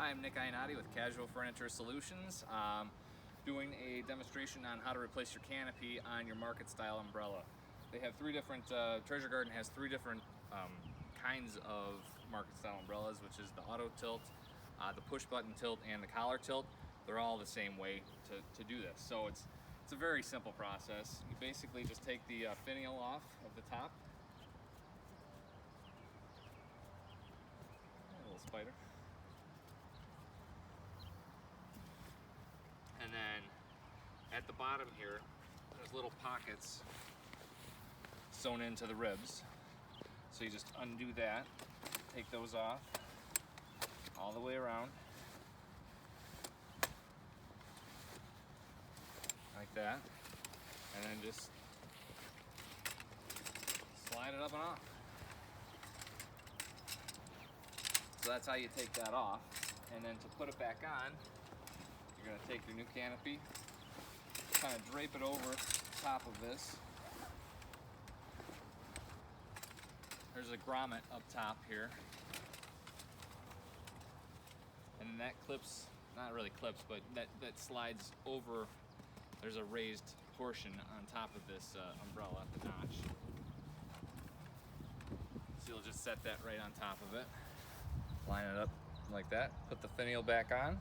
Hi, I'm Nick Ionati with Casual Furniture Solutions, doing a demonstration on how to replace your canopy on your market style umbrella. They have three different, Treasure Garden has three different kinds of market style umbrellas, which is the auto tilt, the push button tilt, and the collar tilt. They're all the same way to do this. So it's a very simple process. You basically just take the finial off of the top. A little spider. And then at the bottom here, there's little pockets sewn into the ribs. So you just undo that, take those off all the way around, like that, and then just slide it up and off. So that's how you take that off. And then to put it back on, you're going to take your new canopy, kind of drape it over top of this. There's a grommet up top here. And then that clips, not really clips, but that slides over. There's a raised portion on top of this umbrella, the notch. So you'll just set that right on top of it. Line it up like that. Put the finial back on.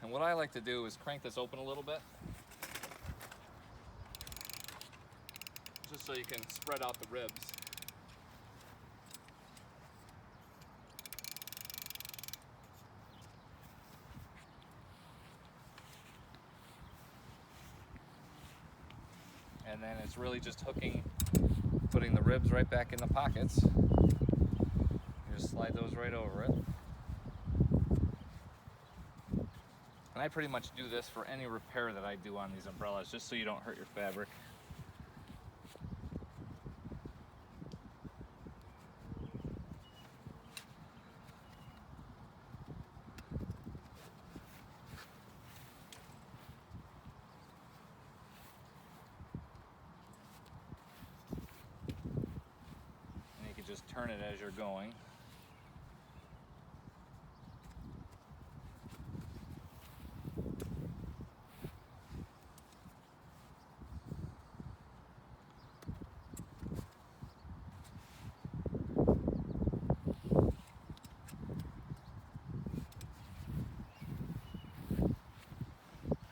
And what I like to do is crank this open a little bit, just so you can spread out the ribs. And then it's really just putting the ribs right back in the pockets. You just slide those right over it. And I pretty much do this for any repair that I do on these umbrellas, just so you don't hurt your fabric. And you can just turn it as you're going.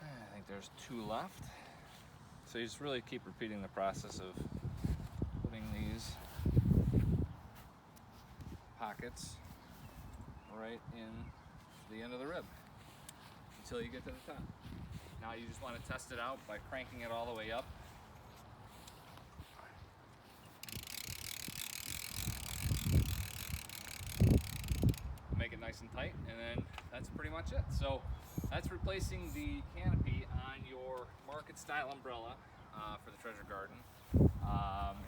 I think there's two left. So you just really keep repeating the process of putting these pockets right in the end of the rib until you get to the top. Now you just want to test it out by cranking it all the way up. Make it nice and tight, and then that's pretty much it. So that's replacing the canopy on your market style umbrella for the Treasure Garden.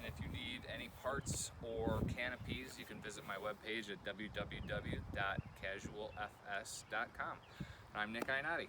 If you need any parts or canopies, you can visit my webpage at www.casualfs.com. I'm Nick Ionati.